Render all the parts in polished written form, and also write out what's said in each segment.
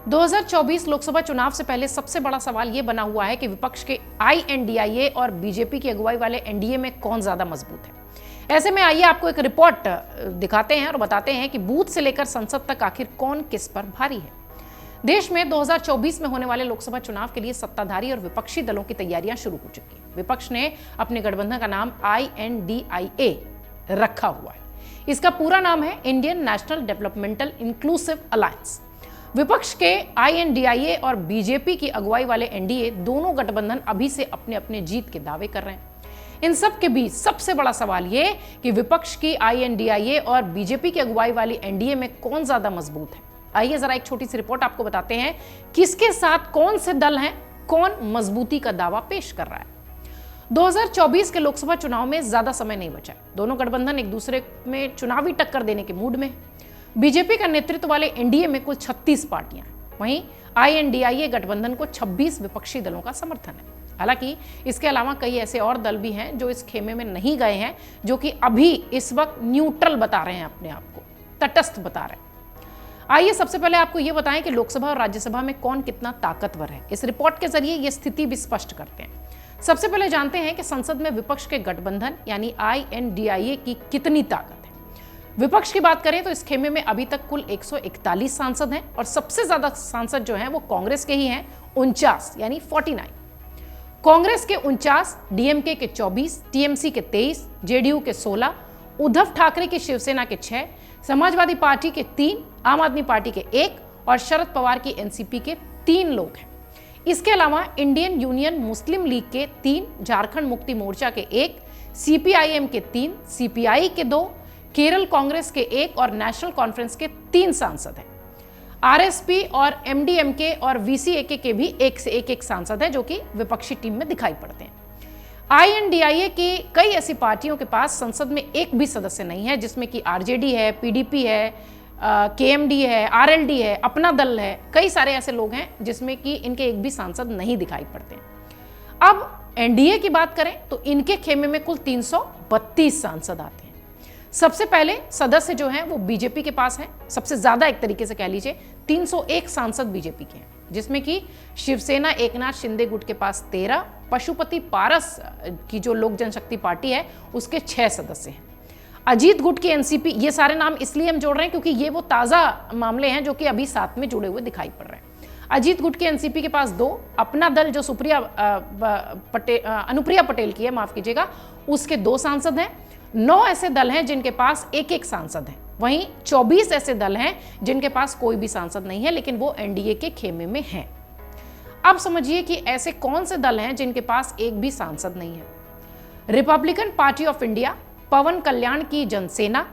2024 लोकसभा चुनाव से पहले सबसे बड़ा सवाल यह बना हुआ है कि विपक्ष के आईएनडीआईए और बीजेपी की अगुवाई वाले एनडीए में कौन ज्यादा मजबूत है। ऐसे में आइए आपको एक रिपोर्ट दिखाते हैं और बताते हैं कि बूथ से लेकर संसद तक आखिर कौन किस पर भारी है। देश में 2024 में होने वाले लोकसभा चुनाव के लिए सत्ताधारी और विपक्षी दलों की तैयारियां शुरू हो चुकी हैं। विपक्ष ने अपने गठबंधन का नाम आईएनडीआईए रखा हुआ है। इसका पूरा नाम है Indian national developmental inclusive alliance. विपक्ष के आईएनडीआईए और बीजेपी की अगुवाई वाले एनडीए दोनों गठबंधन अभी से अपने अपने जीत के दावे कर रहे हैं। इन सब के बीच सबसे बड़ा सवाल यह कि विपक्ष की आईएनडीआईए और बीजेपी की अगुवाई वाली एनडीए में कौन ज्यादा मजबूत है। आइए जरा एक छोटी सी रिपोर्ट आपको बताते हैं किसके साथ कौन से दल हैं, कौन मजबूती का दावा पेश कर रहा है। 2024 के लोकसभा चुनाव में ज्यादा समय नहीं बचा। दोनों गठबंधन एक दूसरे में चुनावी टक्कर देने के मूड में है। बीजेपी का नेतृत्व वाले एनडीए में कुल 36 पार्टियां हैं, वहीं आईएनडीआईए गठबंधन को 26 विपक्षी दलों का समर्थन है। हालांकि इसके अलावा कई ऐसे और दल भी हैं जो इस खेमे में नहीं गए हैं, जो कि अभी इस वक्त न्यूट्रल बता रहे हैं, अपने आप को तटस्थ बता रहे हैं। आइए सबसे पहले आपको यह बताएं कि लोकसभा और राज्यसभा में कौन कितना ताकतवर है। इस रिपोर्ट के जरिए यह स्थिति भी स्पष्ट करते हैं। सबसे पहले जानते हैं कि संसद में विपक्ष के गठबंधन यानी आईएनडीआईए की कितनी ताकत है। विपक्ष की बात करें तो इस खेमे में अभी तक कुल 141 सांसद हैं और सबसे ज्यादा सांसद जो हैं वो कांग्रेस के ही हैं, 49 यानी 49। कांग्रेस के 49, डीएमके के 24, टीएमसी के 23, जेडीयू के 16, उद्धव ठाकरे की शिवसेना के 6, समाजवादी पार्टी के 3, आम आदमी पार्टी के 1 और शरद पवार की एनसीपी के 3 लोग हैं। इसके अलावा इंडियन यूनियन मुस्लिम लीग के 3, झारखंड मुक्ति मोर्चा के 1, सीपीआईएम के 3, सीपीआई के 2, केरल कांग्रेस के 1 और नेशनल कॉन्फ्रेंस के 3 सांसद हैं। आरएसपी और एमडीएमके और वीसीएके के भी 1 से 1 सांसद हैं जो कि विपक्षी टीम में दिखाई पड़ते हैं। आईएनडीआईए की कई ऐसी पार्टियों के पास संसद में एक भी सदस्य नहीं है, जिसमें कि आरजेडी है, पीडीपी है, केएमडी है, आरएलडी है, अपना दल है। कई सारे ऐसे लोग हैं जिसमें कि इनके एक भी सांसद नहीं दिखाई पड़ते। अब एनडीए की बात करें तो इनके खेमे में कुल 332 सांसद आते हैं। सबसे पहले सदस्य जो हैं वो बीजेपी के पास हैं। सबसे ज्यादा एक तरीके से कह लीजिए 301 सांसद बीजेपी के हैं, जिसमें कि शिवसेना एकनाथ शिंदे गुट के पास 13, पशुपति पारस की जो लोक जनशक्ति पार्टी है उसके 6 सदस्य हैं। अजीत गुट की एनसीपी, ये सारे नाम इसलिए हम जोड़ रहे हैं क्योंकि ये वो ताजा मामले हैं जो कि अभी साथ में जुड़े हुए दिखाई पड़ रहे हैं। अजीत गुट की एनसीपी के पास 2, अपना दल जो अनुप्रिया पटेल की है, माफ कीजिएगा, उसके 2 सांसद हैं। 9 ऐसे दल हैं जिनके पास 1 सांसद है। वहीं 24 ऐसे दल हैं जिनके पास कोई भी सांसद नहीं है, लेकिन वो एनडीए के खेमे में हैं। अब समझिए कि ऐसे कौन से दल हैं जिनके पास एक भी सांसद नहीं है। Republican Party of India, Pawan Kalyan की जनसेना,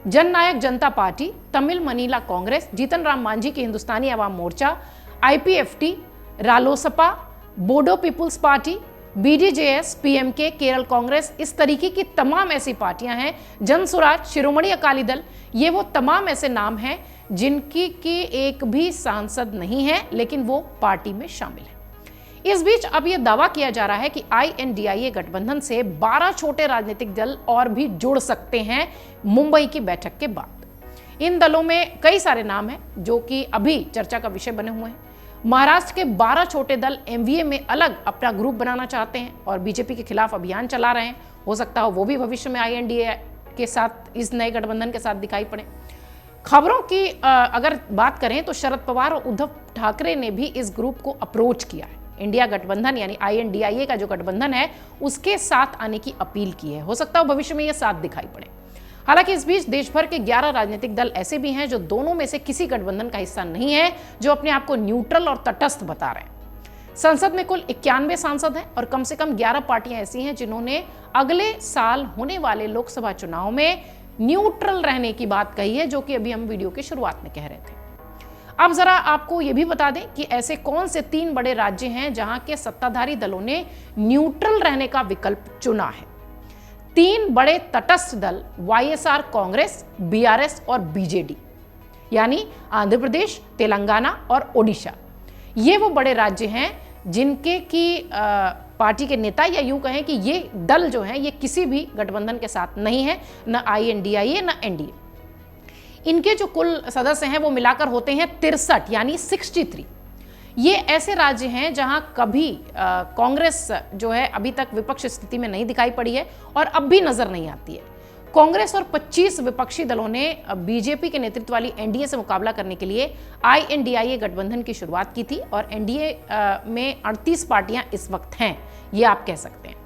जननायक जनता पार्टी, तमिल मनीला कांग्रेस, जीतन राम मांझी की Hindustani Awam Morcha, IPFT, Ralospa, Bodo People's Party, BDJS, PMK, Kerala Congress, इस तरीके की तमाम ऐसी पार्टियां हैं। जनसुराज, शिरोमणि अकाली दल, ये वो तमाम ऐसे नाम हैं जिनकी एक भी सांसद नहीं है, लेकिन वो पार्टी में शामिल है। इस बीच अब यह दावा किया जा रहा है कि आईएनडीआईए गठबंधन से 12 छोटे राजनीतिक दल और भी जुड़ सकते हैं मुंबई की बैठक के बाद। इन दलों में कई सारे नाम हैं जो कि अभी चर्चा का विषय बने हुए हैं। महाराष्ट्र के 12 छोटे दल एमवीए में अलग अपना ग्रुप बनाना चाहते हैं और बीजेपी के खिलाफ अभियान चला रहे हैं। हो सकता हो वो भी भविष्य में आईएनडीए के साथ, इस नए गठबंधन के साथ दिखाई पड़े। खबरों की अगर बात करें तो शरद पवार और उद्धव ठाकरे ने भी इस ग्रुप को अप्रोच किया है। इंडिया गठबंधन यानी आईएनडीआईए का जो गठबंधन है उसके साथ आने की अपील की है। हो सकता हो भविष्य में यह साथ दिखाई पड़े। हालांकि इस बीच देश भर के 11 राजनीतिक दल ऐसे भी हैं जो दोनों में से किसी गठबंधन का हिस्सा नहीं है, जो अपने आप को न्यूट्रल और तटस्थ बता रहे हैं। संसद में कुल 91 सांसद हैं और कम से कम 11 पार्टियां ऐसी हैं जिन्होंने अगले साल होने वाले लोकसभा चुनाव में न्यूट्रल रहने की बात कही है, जो कि अभी हम वीडियो की शुरुआत में कह रहे थे। अब जरा आपको यह भी बता दें कि ऐसे कौन से 3 बड़े राज्य हैं जहां के सत्ताधारी दलों ने न्यूट्रल रहने का विकल्प चुना है। 3 बड़े तटस्थ दल वाईएसआर कांग्रेस, बीआरएस और बीजेडी, यानी आंध्र प्रदेश, तेलंगाना और ओडिशा। ये वो बड़े राज्य हैं जिनके की पार्टी के नेता, या यूं कहें कि ये दल जो हैं ये किसी भी गठबंधन के साथ नहीं है, न आईएनडीआईए न एनडीए। इनके जो कुल सदस्य हैं वो मिलाकर होते हैं 63 यानी 63। ये ऐसे राज्य हैं जहां कभी कांग्रेस जो है अभी तक विपक्ष स्थिति में नहीं दिखाई पड़ी है और अब भी नजर नहीं आती है। कांग्रेस और 25 विपक्षी दलों ने बीजेपी के नेतृत्व वाली एनडीए से मुकाबला करने के लिए आईएनडीआईए गठबंधन की शुरुआत की थी और एनडीए में 38 पार्टियां इस वक्त हैं, ये आप कह सकते हैं।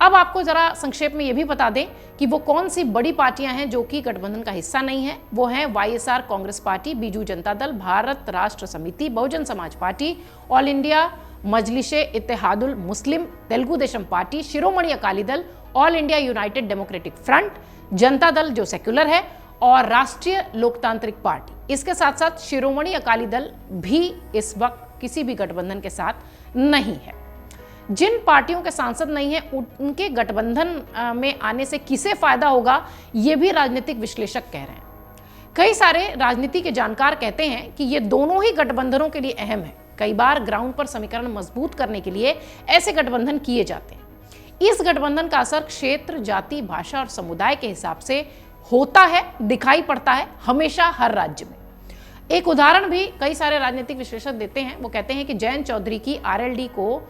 अब आपको जरा संक्षेप में यह भी बता दें कि वो कौन सी बड़ी पार्टियां हैं जो कि गठबंधन का हिस्सा नहीं है। वो हैं वाईएसआर कांग्रेस पार्टी, बीजू जनता दल, भारत राष्ट्र Samithi, Bahujan Samaj Party, All India Majlise Ittehadul Muslim, Telugu Desam Party, Shiromani Akali Dal, All India United Democratic Front, Janata Dal जो सेक्युलर है और राष्ट्रीय लोकतांत्रिक पार्टी। इसके साथ साथ शिरोमणि अकाली दल भी इस वक्त किसी भी गठबंधन के साथ नहीं है। जिन पार्टियों के सांसद नहीं है उनके गठबंधन में आने से किसे फायदा होगा, ये भी राजनीतिक विश्लेषक कह रहे हैं। कई सारे राजनीति के जानकार कहते हैं कि ये दोनों ही गठबंधनों के लिए अहम है। कई बार ग्राउंड पर समीकरण मजबूत करने के लिए ऐसे गठबंधन किए जाते हैं। इस गठबंधन का असर क्षेत्र, जाति, भाषा और समुदाय के हिसाब से होता है, दिखाई पड़ता है हमेशा हर राज्य में। एक उदाहरण भी कई सारे राजनीतिक विश्लेषक देते हैं। वो कहते हैं कि जयंत चौधरी की आरएलडी को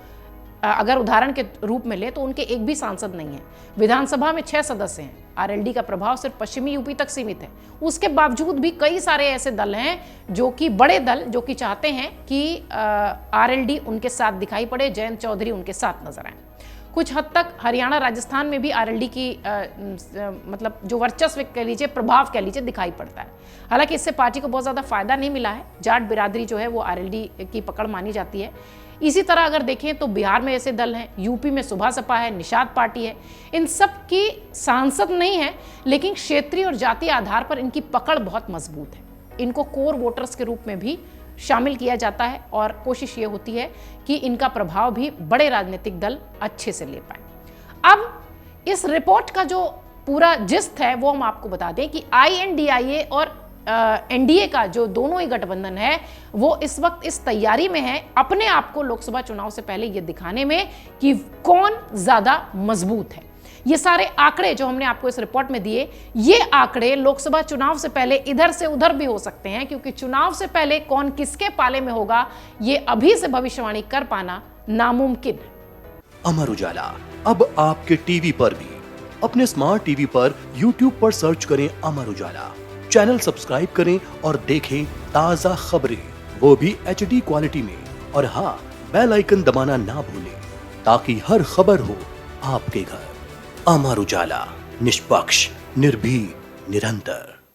अगर उदाहरण के रूप में ले तो उनके एक भी सांसद नहीं है। विधानसभा में 6 सदस्य हैं। आरएलडी का प्रभाव सिर्फ पश्चिमी यूपी तक सीमित है। उसके बावजूद भी कई सारे ऐसे दल हैं जो कि बड़े दल जो कि चाहते हैं कि आरएलडी उनके साथ दिखाई पड़े, जयंत चौधरी उनके साथ नजर आए। कुछ हद तक हरियाणा, राजस्थान में भी आरएलडी की मतलब जो वर्चस्व कह लीजिए, प्रभाव कह लीजिए, दिखाई पड़ता है। हालांकि इससे पार्टी को बहुत ज़्यादा फायदा नहीं मिला है। जाट बिरादरी जो है वो आरएलडी की पकड़ मानी जाती है। इसी तरह अगर देखें तो बिहार में ऐसे दल हैं, यूपी में सुभा सपा है, निषाद पार्टी है। इन सब की सांसद नहीं है, लेकिन क्षेत्रीय और जातीय आधार पर इनकी पकड़ बहुत मजबूत है। इनको कोर वोटर्स के रूप में भी शामिल किया जाता है और कोशिश ये होती है कि इनका प्रभाव भी बड़े राजनीतिक दल अच्छे से ले पाए। अब इस रिपोर्ट का जो पूरा जिस्त है वो हम आपको बता दें कि आईएनडीआईए और एनडीए का जो दोनों ही गठबंधन है वो इस वक्त इस तैयारी में है अपने आप को लोकसभा चुनाव से पहले ये दिखाने में कि कौन ज्यादा मजबूत है। ये सारे आंकड़े जो हमने आपको इस रिपोर्ट में दिए, ये आंकड़े लोकसभा चुनाव से पहले इधर से उधर भी हो सकते हैं, क्योंकि चुनाव से पहले कौन किसके पाले में होगा ये अभी से भविष्यवाणी कर पाना नामुमकिन है। अमर उजाला अब आपके टीवी पर भी। अपने स्मार्ट टीवी पर यूट्यूब पर सर्च करें अमर उजाला, चैनल सब्सक्राइब करें और देखें ताजा खबरें, वो भी HD क्वालिटी में। और हाँ, बेल आइकन दबाना ना भूलें ताकि हर खबर हो आपके घर। अमर उजाला, निष्पक्ष, निर्भीक, निरंतर।